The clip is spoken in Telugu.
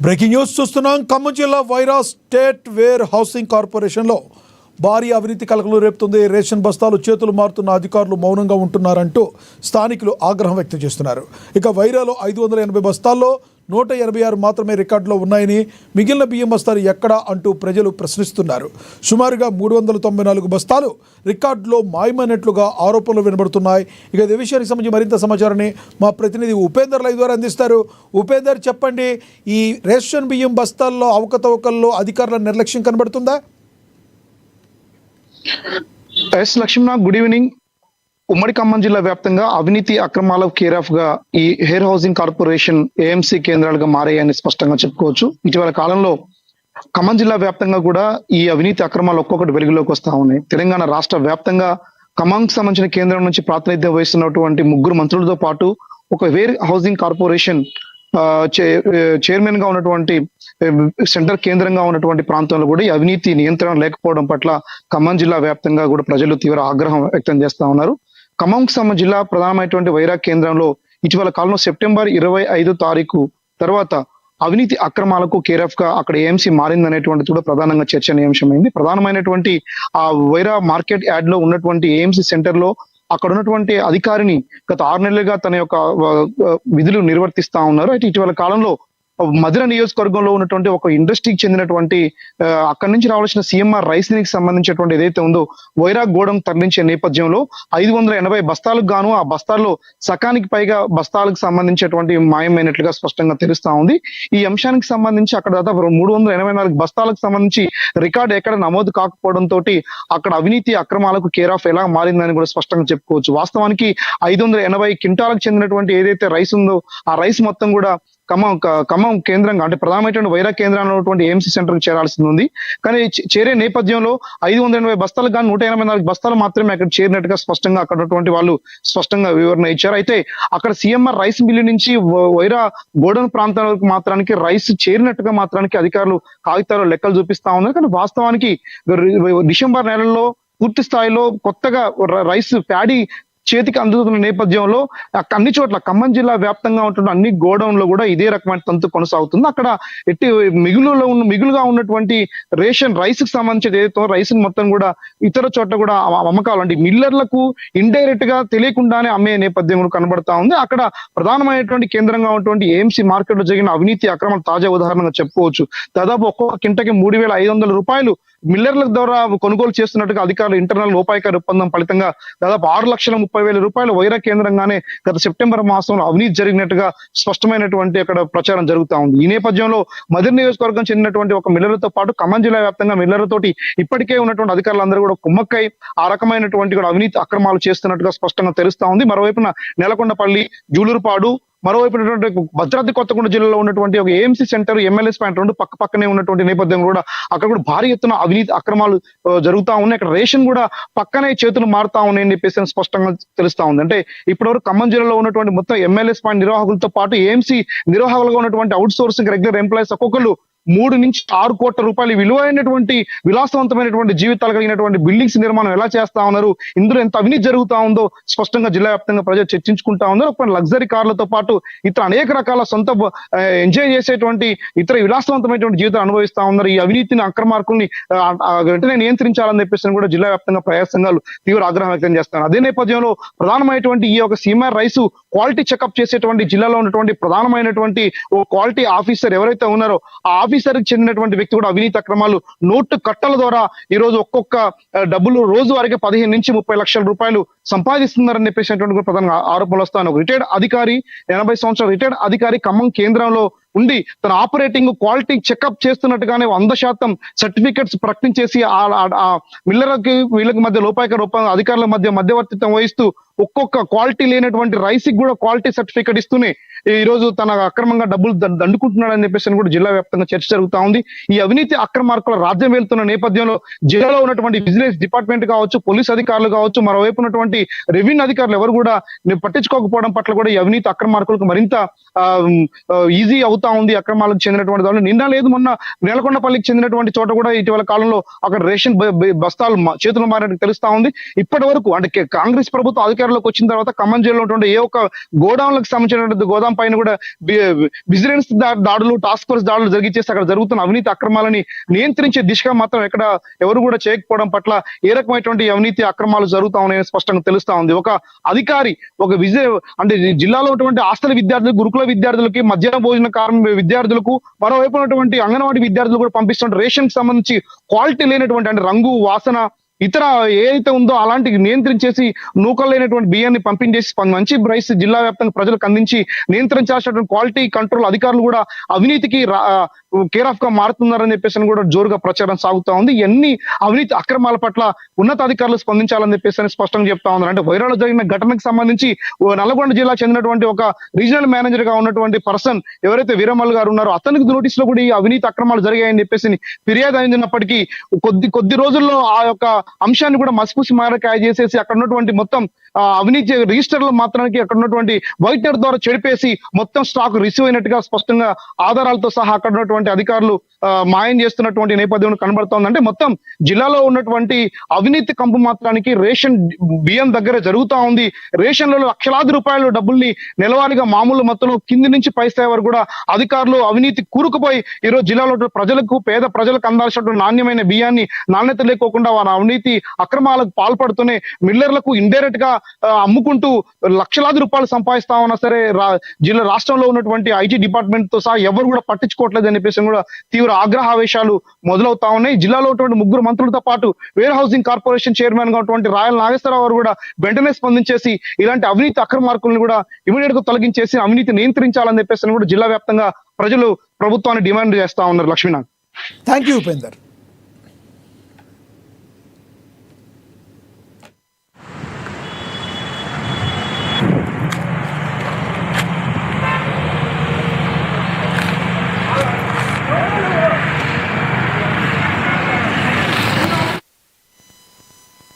బ్రేకింగ్ న్యూస్ చూస్తున్నాం. ఖమ్మం జిల్లా వైరా స్టేట్ వేర్ హౌసింగ్ కార్పొరేషన్లో భారీ అవినీతి కలకలు రేపుతుంది. రేషన్ బస్తాలు చేతులు మారుతున్న అధికారులు మౌనంగా ఉంటున్నారంటూ స్థానికులు ఆగ్రహం వ్యక్తం చేస్తున్నారు. ఇక వైరాలో 580 బస్తాల్లో 186 మాత్రమే రికార్డులో ఉన్నాయని, మిగిలిన బియ్యం బస్తాలు ఎక్కడా అంటూ ప్రజలు ప్రశ్నిస్తున్నారు. సుమారుగా 394 బస్తాలు రికార్డులో మాయమైనట్లుగా ఆరోపణలు వినబడుతున్నాయి. ఇక ఈ విషయానికి సంబంధించి మరింత సమాచారాన్ని మా ప్రతినిధి ఉపేందర్ లైవ్ ద్వారా అందిస్తారు. ఉపేందర్, చెప్పండి, ఈ రేషన్ బియ్యం బస్తాల్లో అవకతవకల్లో అధికారుల నిర్లక్ష్యం కనబడుతుందా? లక్ష్మణ, గుడ్ ఈవినింగ్. ఉమ్మడి ఖమ్మం జిల్లా వ్యాప్తంగా అవినీతి అక్రమాలకు కేర్ ఆఫ్ గా ఈ హెయిర్ హౌసింగ్ కార్పొరేషన్ ఏఎంసీ కేంద్రాలుగా మారాయని స్పష్టంగా చెప్పుకోవచ్చు. ఇటీవల కాలంలో ఖమ్మం జిల్లా వ్యాప్తంగా కూడా ఈ అవినీతి అక్రమాలు ఒక్కొక్కటి వెలుగులోకి వస్తా ఉన్నాయి. తెలంగాణ రాష్ట్ర వ్యాప్తంగా ఖమ్మంకి సంబంధించిన కేంద్రం నుంచి ప్రాతినిధ్యం వహిస్తున్నటువంటి 3 మంత్రులతో పాటు ఒక హెయిర్ హౌసింగ్ కార్పొరేషన్ చైర్మన్ గా ఉన్నటువంటి సెంటర్ కేంద్రంగా ఉన్నటువంటి ప్రాంతంలో కూడా ఈ అవినీతి నియంత్రణ లేకపోవడం పట్ల ఖమ్మం జిల్లా వ్యాప్తంగా కూడా ప్రజలు తీవ్ర ఆగ్రహం వ్యక్తం చేస్తా ఉన్నారు. ఖమ్మంకి సంబంధించిన జిల్లా ప్రధానమైనటువంటి వైరా కేంద్రంలో ఇటీవల కాలంలో సెప్టెంబర్ 25 తారీఖు తర్వాత అవినీతి అక్రమాలకు కేర్ ఆఫ్ గా అక్కడ ఏఎంసీ మారిందనేటువంటిది కూడా ప్రధానంగా చర్చనీయాంశమైంది. ప్రధానమైనటువంటి ఆ వైరా మార్కెట్ యార్డ్ లో ఉన్నటువంటి ఏఎంసీ సెంటర్ లో అక్కడ ఉన్నటువంటి అధికారిని గత 6 నెలలుగా తన యొక్క విధులు నిర్వర్తిస్తా ఉన్నారు. అయితే ఇటీవల కాలంలో మధిర నియోజకవర్గంలో ఉన్నటువంటి ఒక ఇండస్ట్రీకి చెందినటువంటి అక్కడి నుంచి రావాల్సిన సిఎంఆర్ రైస్ కి సంబంధించినటువంటి ఏదైతే ఉందో వైరా గోడం తరలించే నేపథ్యంలో 580 బస్తాలకు గాను ఆ బస్తాల్లో సకానికి పైగా బస్తాలకు సంబంధించినటువంటి మాయమైనట్లుగా స్పష్టంగా తెలుస్తా ఉంది. ఈ అంశానికి సంబంధించి అక్కడ దాదాపు 384 బస్తాలకు సంబంధించి రికార్డు ఎక్కడ నమోదు కాకపోవడంతో అక్కడ అవినీతి అక్రమాలకు కేర్ ఆఫ్ ఎలా మారిందని కూడా స్పష్టంగా చెప్పుకోవచ్చు. వాస్తవానికి 580 క్వింటాలకు చెందినటువంటి ఏదైతే రైస్ ఉందో ఆ రైస్ మొత్తం కూడా ఖమ్మం కేంద్రంగా అంటే ప్రధానమైనటువంటి వైరా కేంద్రంలో ఉన్నటువంటి ఏఎంసీ సెంటర్ కి చేరాల్సి ఉంది. కానీ చేరే నేపథ్యంలో 580 బస్తాలు కానీ 184 బస్తాలు మాత్రమే అక్కడ చేరినట్టుగా స్పష్టంగా అక్కడ ఉన్నటువంటి వాళ్ళు స్పష్టంగా వివరణ ఇచ్చారు. అయితే అక్కడ సిఎంఆర్ రైస్ మిల్లు నుంచి వైరా గోడౌన్ ప్రాంతం వరకు మాత్రానికి రైస్ చేరినట్టుగా మాత్రానికి అధికారులు కాగితాలు లెక్కలు చూపిస్తా ఉన్నారు. కానీ వాస్తవానికి డిసెంబర్ నెలలో పూర్తి స్థాయిలో కొత్తగా రైస్ ప్యాడీ చేతికి అందుతున్న నేపథ్యంలో అన్ని చోట్ల ఖమ్మం జిల్లా వ్యాప్తంగా ఉంటున్న అన్ని గోడౌన్లో కూడా ఇదే రకమైన తంతు కొనసాగుతుంది. అక్కడ మిగులుగా ఉన్నటువంటి రేషన్ రైస్ కి సంబంధించిన ఏదైతే రైస్ మొత్తం కూడా ఇతర చోట్ల కూడా అమ్మకాలు అంటే మిల్లర్లకు ఇండైరెక్ట్ గా తెలియకుండానే అమ్మే నేపథ్యం కూడా కనబడతా ఉంది. అక్కడ ప్రధానమైనటువంటి కేంద్రంగా ఉన్నటువంటి ఏఎంసీ మార్కెట్ లో జరిగిన అవినీతి అక్రమాలు తాజా ఉదాహరణగా చెప్పుకోవచ్చు. దాదాపు ఒక్కొక్క కింటకి 3,500 రూపాయలు మిల్లర్ల ద్వారా కొనుగోలు చేస్తున్నట్టుగా అధికారులు ఇంటర్నల్ లోపాయికారి ఒప్పందం ఫలితంగా దాదాపు 6,30,000 రూపాయలు వైరా కేంద్రంగానే గత సెప్టెంబర్ మాసంలో అవినీతి జరిగినట్టుగా స్పష్టమైనటువంటి అక్కడ ప్రచారం జరుగుతా ఉంది. ఈ నేపథ్యంలో మధిర నియోజకవర్గం చెందినటువంటి ఒక మిల్లర్లతో పాటు ఖమ్మం జిల్లా వ్యాప్తంగా మిల్లర్లతోటి ఇప్పటికే ఉన్నటువంటి అధికారులందరూ కూడా కుమ్మక్కై ఆ రకమైనటువంటి కూడా అవినీతి అక్రమాలు చేస్తున్నట్టుగా స్పష్టంగా తెలుస్తా ఉంది. మరోవైపున నెలకొండపల్లి, జూలూరుపాడు, మరోవైపు భద్రాద్రి కొత్తగూడెం జిల్లాలో ఉన్నటువంటి ఒక ఏఎంసీ సెంటర్, ఎమ్మెల్యేస్ పాయింట్ 2 పక్కనే ఉన్నటువంటి నేపథ్యం కూడా అక్కడ కూడా భారీ ఎత్తున అవినీతి అక్రమాలు జరుగుతా ఉన్నాయి. అక్కడ రేషన్ కూడా పక్కనే చేతులు మారుతా ఉన్నాయని చెప్పేసి స్పష్టంగా తెలుస్తా ఉంది. అంటే ఇప్పటివరకు ఖమ్మం జిల్లాలో ఉన్నటువంటి మొత్తం ఎమ్మెల్యేస్ పాయింట్ నిర్వాహకులతో పాటు ఏఎంసీ నిర్వాహకులుగా ఉన్నటువంటి అవుట్ సోర్సింగ్ రెగ్యులర్ ఎంప్లాయీస్ ఒక్కొక్కరు 3 నుంచి 6 కోట్ల రూపాయలు విలువైనటువంటి విలాసవంతమైనటువంటి జీవితాలు కలిగినటువంటి బిల్డింగ్స్ నిర్మాణం ఎలా చేస్తా ఉన్నారు, ఇందులో ఎంత అవినీతి జరుగుతా ఉందో స్పష్టంగా జిల్లా వ్యాప్తంగా ప్రజలు చర్చించుకుంటా ఉన్నారు. ఒక లగ్జరీ కార్లతో పాటు ఇతర అనేక రకాల సొంత ఎంజాయ్ చేసేటువంటి ఇతర విలాసవంతమైనటువంటి జీవితాలు అనుభవిస్తా ఉన్నారు. ఈ అవినీతిని అక్రమార్కుల్ని వెంటనే నియంత్రించాలని చెప్పేసి కూడా జిల్లా వ్యాప్తంగా ప్రజా సంఘాలు తీవ్ర ఆగ్రహం వ్యక్తం చేస్తున్నారు. అదే నేపథ్యంలో ప్రధానమైనటువంటి ఈ యొక్క సీఎంఆర్ రైస్ క్వాలిటీ చెకప్ చేసేటువంటి జిల్లాలో ఉన్నటువంటి ప్రధానమైనటువంటి ఓ క్వాలిటీ ఆఫీసర్ ఎవరైతే ఉన్నారో ఆ ఆఫీసర్ కి చెందినటువంటి వ్యక్తి కూడా అవినీతి అక్రమాలు నోటు కట్టల ద్వారా ఈ రోజు ఒక్కొక్క డబ్బులు రోజు వారికి 15 నుంచి 30 లక్షల రూపాయలు సంపాదిస్తున్నారని చెప్పేసినటువంటి ప్రధాన ఆరోపణలు వస్తాను. ఒక రిటైర్డ్ అధికారి, 80 సంవత్సరాల రిటైర్డ్ అధికారి ఖమ్మం కేంద్రంలో ఉండి తన ఆపరేటింగ్ క్వాలిటీ చెకప్ చేస్తున్నట్టుగానే 100% సర్టిఫికెట్స్ ప్రకటించేసి ఆ మిల్లర్లకి వీళ్ళకి మధ్య లోపాయికారి అధికారుల మధ్య మధ్యవర్తిత్వం వహిస్తూ ఒక్కొక్క క్వాలిటీ లేనటువంటి రైస్ కి కూడా క్వాలిటీ సర్టిఫికెట్ ఇస్తూనే ఈ రోజు తన అక్రమంగా డబ్బులు దండుకుంటున్నాడని చెప్పేసి కూడా జిల్లా వ్యాప్తంగా చర్చ జరుగుతా ఉంది. ఈ అవినీతి అక్రమార్కుల రాజ్యం వెళ్తున్న నేపథ్యంలో జిల్లాలో ఉన్నటువంటి విజిలెన్స్ డిపార్ట్మెంట్ కావచ్చు, పోలీస్ అధికారులు కావచ్చు, మరోవైపు ఉన్నటువంటి రెవెన్యూ అధికారులు ఎవరు కూడా పట్టించుకోకపోవడం పట్ల కూడా ఈ అవినీతి అక్రమార్కులకు మరింత ఈజీ అవుతా ఉంది. అక్రమాలకు చెందినటువంటి వాళ్ళు నిన్న లేదు మొన్న నేలకొండపల్లికి చెందినటువంటి చోట కూడా ఇటీవల కాలంలో అక్కడ రేషన్ బస్తాలు చేతులు మారినట్టు తెలుస్తా ఉంది. ఇప్పటి వరకు అంటే కాంగ్రెస్ ప్రభుత్వం అధికారం అధికారంలోకి వచ్చిన తర్వాత ఖమ్మం జిల్లాలో ఉన్నటువంటి ఏ ఒక్క గోడౌన్లకు సంబంధించినటువంటి గోదాం పైన కూడా విజిలెన్స్ దాడులు, టాస్క్ ఫోర్స్ దాడులు జరిగించేసి అక్కడ జరుగుతున్న అవినీతి అక్రమాలని నియంత్రించే దిశగా మాత్రం ఎక్కడ ఎవరు కూడా చేయకపోవడం పట్ల ఏ రకమైనటువంటి అవినీతి అక్రమాలు జరుగుతా ఉన్నాయని స్పష్టంగా తెలుస్తా ఉంది. ఒక అధికారి ఒక అంటే జిల్లాలో ఉన్నటువంటి హాస్టల్ విద్యార్థులు, గురుకుల విద్యార్థులకి, మధ్యాహ్న భోజన విద్యార్థులకు, మరోవైపు ఉన్నటువంటి అంగన్వాడీ విద్యార్థులు కూడా పంపిస్తున్న రేషన్ కి సంబంధించి క్వాలిటీ లేనటువంటి అంటే రంగు, వాసన, ఇతర ఏదైతే ఉందో అలాంటి నియంత్రించేసి నూకలు లేనటువంటి బియ్యాన్ని పంపించేసి మంచి రైస్ జిల్లా వ్యాప్తంగా ప్రజలకు అందించి నియంత్రించాల్సినటువంటి క్వాలిటీ కంట్రోల్ అధికారులు కూడా అవినీతికి కేర్ ఆఫ్ గా మారుతున్నారని చెప్పేసి కూడా జోరుగా ప్రచారం సాగుతా ఉంది. ఎన్ని అవినీతి అక్రమాల పట్ల ఉన్నతాధికారులు స్పందించాలని చెప్పేసి స్పష్టంగా చెప్తా ఉన్నారు. అంటే వైరాలో జరిగిన ఘటనకు సంబంధించి నల్గొండ జిల్లా చెందినటువంటి ఒక రీజనల్ మేనేజర్ గా ఉన్నటువంటి పర్సన్ ఎవరైతే వీరమల్ గారు ఉన్నారో అతనికి నోటీస్ లో కూడా ఈ అవినీతి అక్రమాలు జరిగాయని చెప్పేసి ఫిర్యాదు అయినప్పటికీ కొద్ది రోజుల్లో ఆ యొక్క అంశాన్ని కూడా మసిపూసి మారకాయ చేసేసి అక్కడ ఉన్నటువంటి మొత్తం అవినీతి రిజిస్టర్లు మాత్రానికి అక్కడ ఉన్నటువంటి వైట్నర్ ద్వారా చెడిపేసి మొత్తం స్టాక్ రిసీవ్ అయినట్టుగా స్పష్టంగా ఆధారాలతో సహా అక్కడ ఉన్నటువంటి అధికారులు మాయం చేస్తున్నటువంటి నేపథ్యం కనబడుతోంది. అంటే మొత్తం జిల్లాలో ఉన్నటువంటి అవినీతి కంపు మాత్రానికి రేషన్ బియ్యం దగ్గర జరుగుతా ఉంది. రేషన్లలో లక్షలాది రూపాయల డబ్బుల్ని నెలవారీగా మామూలు మొత్తంలో కింది నుంచి పై స్థాయి వరకు కూడా అధికారులు అవినీతి కూరుకుపోయి ఈరోజు జిల్లాలో ప్రజలకు, పేద ప్రజలకు అందాల్సినటువంటి నాణ్యమైన బియ్యాన్ని నాణ్యత లేకోకుండా వారి అవినీతి అక్రమాలకు పాల్పడుతూనే మిల్లర్లకు ఇండైరెక్ట్ గా అమ్ముకుంటూ లక్షలాది రూపాయలు సంపాదిస్తా ఉన్నా సరే రాష్ట్రంలో ఉన్నటువంటి ఐటీ డిపార్ట్మెంట్ తో సహా ఎవరు కూడా పట్టించుకోవట్లేదు అని చెప్పేసి కూడా తీవ్ర ఆగ్రహావేశాలు మొదలవుతా ఉన్నాయి. జిల్లాలో ఉన్నటువంటి 3 మంత్రులతో పాటు వేర్ హౌసింగ్ కార్పొరేషన్ చైర్మన్ గా ఉన్నటువంటి రాయల నాగేశ్వరరావు గారు కూడా వెంటనే స్పందించేసి ఇలాంటి అవినీతి అక్రమార్కులను కూడా ఇమీడియట్ గా తొలగించేసి అవినీతి నియంత్రించాలని చెప్పేసి కూడా జిల్లా వ్యాప్తంగా ప్రజలు ప్రభుత్వాన్ని డిమాండ్ చేస్తా ఉన్నారు. Lakshminath, thank you Upender.